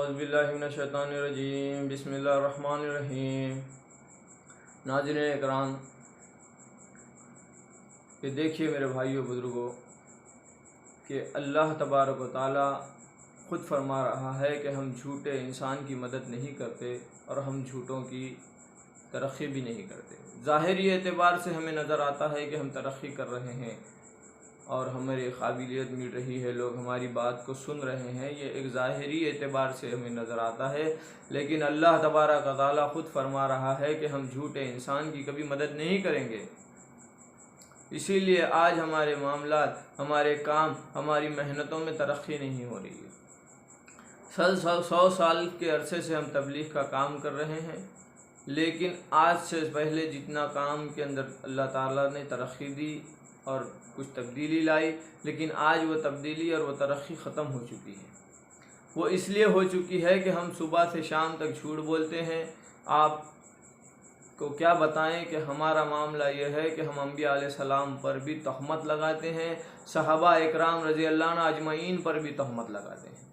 औज़ुबिल्लाहि मिनश्शैतानिर्रजीम बिस्मिल्लाहिर्रहमानिर्रहीम। नाज़रीन इकराम, कि देखिए मेरे भाइयों बुज़ुर्गों कि अल्लाह तबारक व तआला ख़ुद फरमा रहा है कि हम झूठे इंसान की मदद नहीं करते और हम झूठों की तरक्की भी नहीं करते। ज़ाहिरी एतबार से हमें नज़र आता है कि हम तरक्की कर रहे हैं और हमारी काबिलियत मिल रही है, लोग हमारी बात को सुन रहे हैं, ये एक ज़ाहिरी एतबार से हमें नज़र आता है। लेकिन अल्लाह तबारक व तआला ख़ुद फरमा रहा है कि हम झूठे इंसान की कभी मदद नहीं करेंगे। इसीलिए आज हमारे मामलात, हमारे काम, हमारी मेहनतों में तरक्की नहीं हो रही है। 100 साल के अरसे से हम तबलीग का काम कर रहे हैं, लेकिन आज से पहले जितना काम के अंदर अल्लाह ताला ने तरक्की दी और कुछ तब्दीली लाई, लेकिन आज वो तब्दीली और वो तरक्की ख़त्म हो चुकी है। वो इसलिए हो चुकी है कि हम सुबह से शाम तक झूठ बोलते हैं। आप को क्या बताएं कि हमारा मामला यह है कि हम अंबिया अलैहिस्सलाम पर भी तहमत लगाते हैं, सहाबा इकराम रज़ी अल्लाह अन्हुम अजमईन पर भी तहमत लगाते हैं।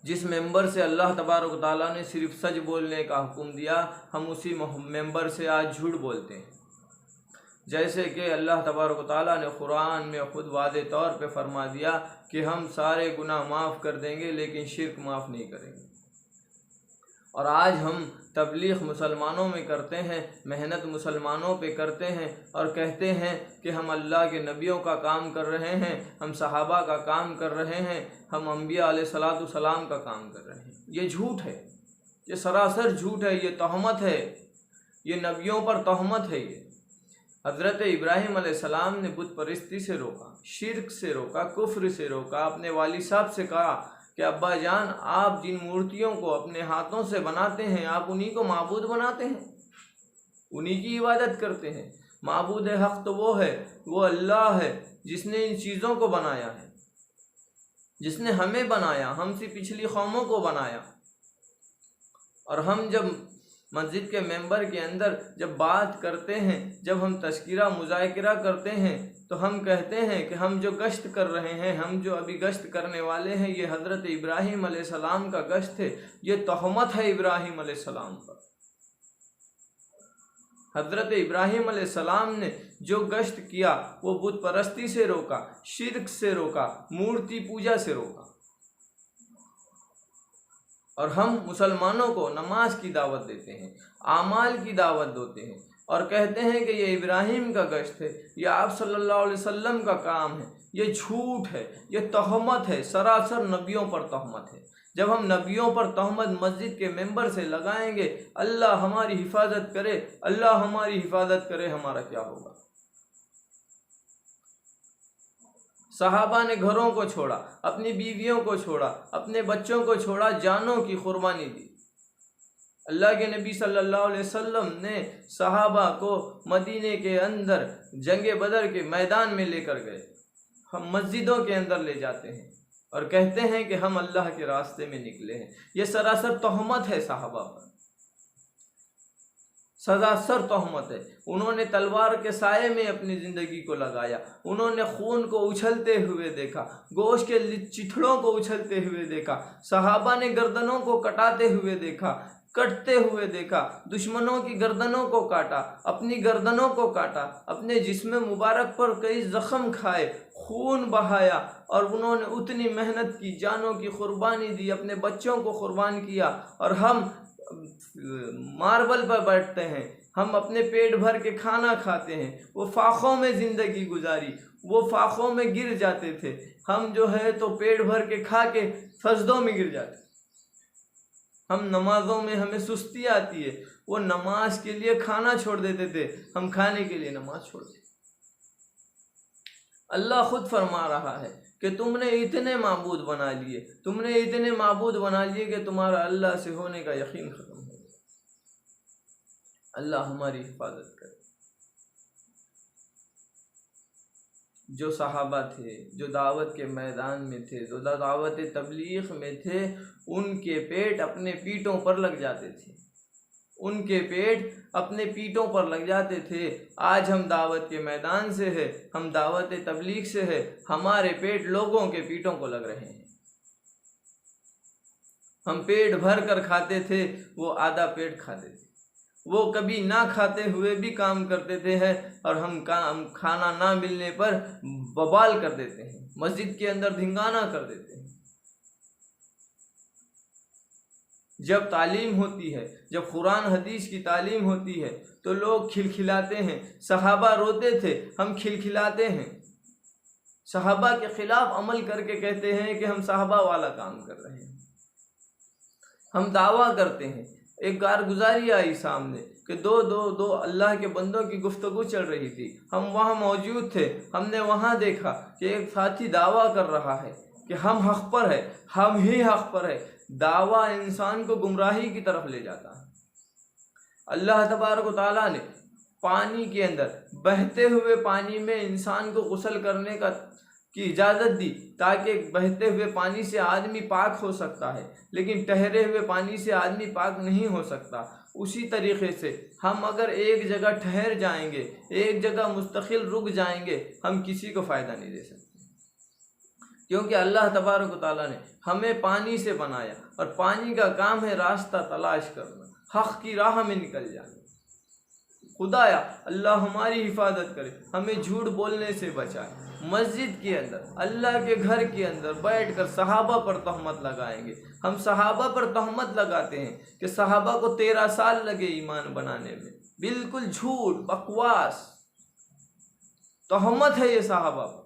जिस मेंबर से अल्लाह तबारक व तआला ने सिर्फ सच बोलने का हुक्म दिया, हम उसी मेंबर से आज झूठ बोलते हैं। जैसे कि अल्लाह तबारक व तआला ने कुरान में ख़ुद वाज़े तौर पे फरमा दिया कि हम सारे गुनाह माफ़ कर देंगे लेकिन शिर्क माफ़ नहीं करेंगे। और आज हम तबलीग मुसलमानों में करते हैं, मेहनत मुसलमानों पे करते हैं और कहते हैं कि हम अल्लाह के नबियों का काम कर रहे हैं, हम सहाबा का काम कर रहे हैं, हम अंबिया अलैहिस्सलातु सलाम का काम कर रहे हैं। ये झूठ है, ये सरासर झूठ है, ये तहमत है, ये नबियों पर तहमत है। ये हज़रत इब्राहीम अलैहिस्सलाम ने बुत परस्ती से रोका, शिर्क से रोका, कुफ्र से रोका। अपने वालिद साहब से कहा कि अब्बा जान, आप जिन मूर्तियों को अपने हाथों से बनाते हैं, आप उन्हीं को माबूद बनाते हैं, उन्हीं की इबादत करते हैं। माबूद हक़ तो वो है, वो अल्लाह है जिसने इन चीज़ों को बनाया है, जिसने हमें बनाया, हमसे पिछली कौमों को बनाया। और हम जब मस्जिद के मेंबर के अंदर जब बात करते हैं, जब हम तज़किरा मुज़ाकिरा करते हैं, तो हम कहते हैं कि हम जो गश्त कर रहे हैं, हम जो अभी गश्त करने वाले हैं, ये हज़रत इब्राहीम अलैहिस्सलाम का गश्त है। ये तहमत है इब्राहीम अलैहिस्सलाम पर। हज़रत इब्राहीम अलैहिस्सलाम ने जो गश्त किया वो बुत परस्ती से रोका, शिर्क से रोका, मूर्ति पूजा से रोका। और हम मुसलमानों को नमाज की दावत देते हैं, आमाल की दावत देते हैं और कहते हैं कि ये इब्राहीम का गश्त है, ये आप सल्लल्लाहु अलैहि वसल्लम का काम है। ये झूठ है, ये तहमत है, सरासर नबियों पर तहमत है। जब हम नबियों पर तहमत मस्जिद के मेंबर से लगाएंगे, अल्लाह हमारी हिफाजत करे, अल्लाह हमारी हिफाजत करे, हमारा क्या होगा। सहाबा ने घरों को छोड़ा, अपनी बीवियों को छोड़ा, अपने बच्चों को छोड़ा, जानों की कुर्बानी दी। अल्लाह के नबी सल्लल्लाहु अलैहि वसल्लम ने सहाबा को मदीने के अंदर जंगे बदर के मैदान में लेकर गए। हम मस्जिदों के अंदर ले जाते हैं और कहते हैं कि हम अल्लाह के रास्ते में निकले हैं। ये सरासर तहमत है सहाबा पर, सरासर तहमत है। उन्होंने तलवार के साये में अपनी ज़िंदगी को लगाया, उन्होंने खून को उछलते हुए देखा, गोश्त के चिथड़ों को उछलते हुए देखा, सहाबा ने गर्दनों को कटाते हुए देखा, कटते हुए देखा, दुश्मनों की गर्दनों को काटा, अपनी गर्दनों को काटा, अपने जिस्म मुबारक पर कई ज़ख्म खाए, खून बहाया और उन्होंने उतनी मेहनत की, जानों की कुर्बानी दी, अपने बच्चों को कुर्बान किया। और हम मार्बल पर बैठते हैं, हम अपने पेट भर के खाना खाते हैं। वो फाखों में ज़िंदगी गुजारी, वो फाखों में गिर जाते थे। हम जो है तो पेट भर के खा के सजदों में गिर जाते। हम नमाजों में हमें सुस्ती आती है, वो नमाज के लिए खाना छोड़ देते थे, हम खाने के लिए नमाज छोड़ देते। अल्लाह खुद फरमा रहा है कि तुमने इतने माबूद बना लिए, तुमने इतने माबूद बना लिए कि तुम्हारा अल्लाह से होने का यकीन ख़त्म हो गया। अल्लाह हमारी हिफाजत करे। जो सहाबा थे, जो दावत के मैदान में थे, जो दावत तबलीग में थे, उनके पेट अपने पीठों पर लग जाते थे, उनके पेट अपने पीठों पर लग जाते थे। आज हम दावत के मैदान से है, हम दावत तबलीग से है, हमारे पेट लोगों के पीठों को लग रहे हैं। हम पेट भर कर खाते थे, वो आधा पेट खाते थे। वो कभी ना खाते हुए भी काम करते थे है, और हम खाना ना मिलने पर बवाल कर देते हैं, मस्जिद के अंदर धिंगाना कर देते हैं। जब तालीम होती है, जब कुरान हदीस की तालीम होती है तो लोग खिलखिलाते हैं। सहाबा रोते थे, हम खिलखिलाते हैं। सहाबा के खिलाफ अमल करके कहते हैं कि हम सहाबा वाला काम कर रहे हैं। हम दावा करते हैं। एक कारगुजारी आई सामने कि दो अल्लाह के बंदों की गुफ्तगू चल रही थी, हम वहाँ मौजूद थे। हमने वहाँ देखा कि एक साथी दावा कर रहा है कि हम हक पर है, हम ही हक पर है। दावा इंसान को गुमराही की तरफ ले जाता है। अल्लाह तबारक व तआला ने पानी के अंदर, बहते हुए पानी में इंसान को गुस्ल करने की इजाज़त दी, ताकि बहते हुए पानी से आदमी पाक हो सकता है, लेकिन ठहरे हुए पानी से आदमी पाक नहीं हो सकता। उसी तरीके से हम अगर एक जगह ठहर जाएंगे, एक जगह मुस्तकिल रुक जाएंगे, हम किसी को फ़ायदा नहीं दे सकते, क्योंकि अल्लाह तबारक व तआला ने हमें पानी से बनाया, और पानी का काम है रास्ता तलाश करना, हक़ की राह में निकल जाना। खुदाया अल्लाह हमारी हिफाजत करे, हमें झूठ बोलने से बचाए। मस्जिद के अंदर, अल्लाह के घर के अंदर बैठकर सहाबा पर तहमत लगाएंगे। हम सहाबा पर तहमत लगाते हैं कि सहाबा को 13 साल लगे ईमान बनाने में। बिल्कुल झूठ, बकवास, तहमत है ये सहाबा पर।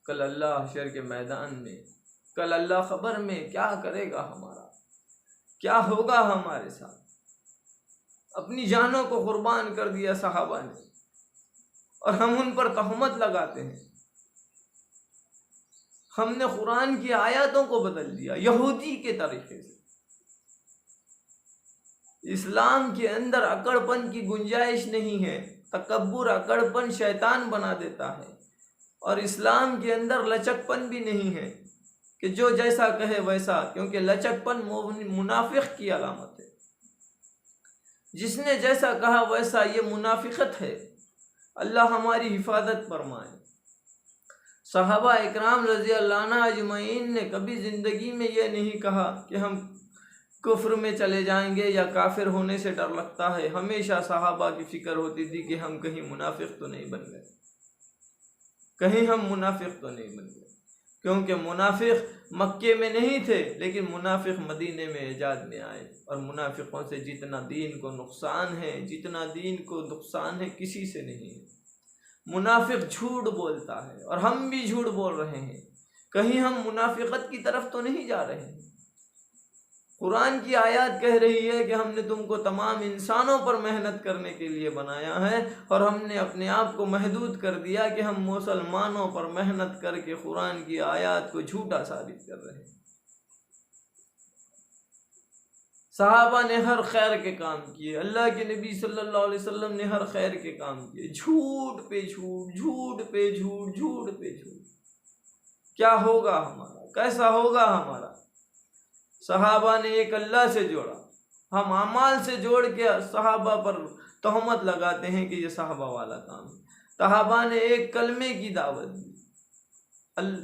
कल अल्लाह हशर के मैदान में, कल अल्लाह खबर में क्या करेगा हमारा, क्या होगा हमारे साथ। अपनी जानों को कुर्बान कर दिया सहाबा ने, और हम उन पर तहमत लगाते हैं। हमने कुरान की आयतों को बदल दिया यहूदी के तरीके से। इस्लाम के अंदर अकड़पन की गुंजाइश नहीं है। तकब्बुर, अकड़पन शैतान बना देता है, और इस्लाम के अंदर लचकपन भी नहीं है कि जो जैसा कहे वैसा, क्योंकि लचकपन मुनाफिक की अलामत है। जिसने जैसा कहा वैसा, ये मुनाफिकत है। अल्लाह हमारी हिफाजत फरमाए। सहाबा इकराम रज़ी अल्लाह अन्हुम अजमईन ने कभी ज़िंदगी में ये नहीं कहा कि हम कुफ्र में चले जाएंगे या काफिर होने से डर लगता है। हमेशा सहाबा की फ़िक्र होती थी कि हम कहीं मुनाफिक तो नहीं बन गए, कहीं हम मुनाफिक तो नहीं बन गए, क्योंकि मुनाफिक मक्के में नहीं थे, लेकिन मुनाफिक मदीने में इजाद में आए। और मुनाफिकों से जितना दीन को नुकसान है, जितना दीन को नुकसान है, किसी से नहीं है। मुनाफिक झूठ बोलता है, और हम भी झूठ बोल रहे हैं। कहीं हम मुनाफिकत की तरफ तो नहीं जा रहे हैं। कुरान की आयत कह रही है कि हमने तुमको तमाम इंसानों पर मेहनत करने के लिए बनाया है, और हमने अपने आप को महदूद कर दिया कि हम मुसलमानों पर मेहनत करके कुरान की आयत को झूठा साबित कर रहे हैं। सहाबा ने हर खैर के काम किए, अल्लाह के नबी सल्लल्लाहु अलैहि वसल्लम ने हर खैर के काम किए। झूठ पे झूठ, झूठ पे झूठ, झूठ पे झूठ। क्या होगा हमारा, कैसा होगा हमारा। सहाबा ने एक अल्लाह से जोड़ा, हम अमाल से जोड़ के सहाबा पर तहमत लगाते हैं कि ये सहाबा वाला काम है। सहाबा ने एक कलमे की दावत दी।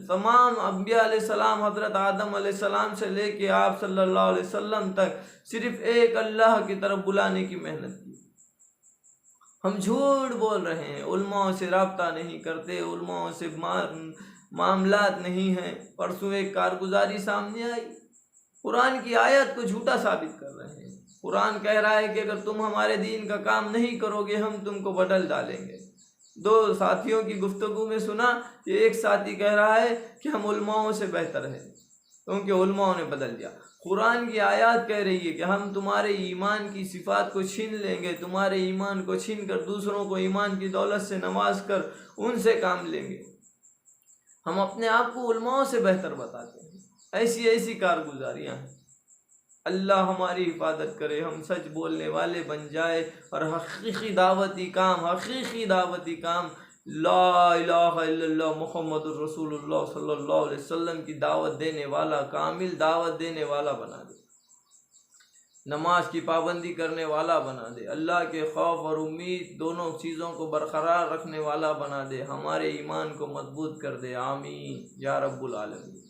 तमाम अंबिया अलैहिस्सलाम, हज़रत आदम अलैहिस्सलाम से लेके आप सल्लल्लाहु अलैहि वसल्लम तक सिर्फ एक अल्लाह की तरफ बुलाने की मेहनत की। हम झूठ बोल रहे हैं, उलमाओं से रब्ता नहीं करते, उलमाओं से मामलात नहीं हैं। परसों एक कारगुजारी सामने आई, कुरान की आयत को झूठा साबित कर रहे हैं। कुरान कह रहा है कि अगर तुम हमारे दीन का काम नहीं करोगे, हम तुमको बदल डालेंगे। दो साथियों की गुफ्तगू में सुना कि एक साथी कह रहा है कि हम उलमाओं से बेहतर हैं, क्योंकि उलमाओं ने बदल दिया। कुरान की आयत कह रही है कि हम तुम्हारे ईमान की सिफात को छीन लेंगे, तुम्हारे ईमान को छीन कर दूसरों को ईमान की दौलत से नवाज कर उनसे काम लेंगे। हम अपने आप को उलमाओं से बेहतर बताते हैं। ऐसी ऐसी कारगुजारियाँ हैं। अल्लाह हमारी हिफाजत करे, हम सच बोलने वाले बन जाए, और हकीकी दावती काम ला इलाहा इल्लल्लाह मुहम्मदुर रसूलुल्लाह सल्लल्लाहु अलैहि वसल्लम की दावत देने वाला, कामिल दावत देने वाला बना दे। नमाज की पाबंदी करने वाला बना दे। अल्लाह के खौफ और उम्मीद दोनों चीज़ों को बरकरार रखने वाला बना दे। हमारे ईमान को मजबूत कर दे। आमीन या रब्बुल आलमीन।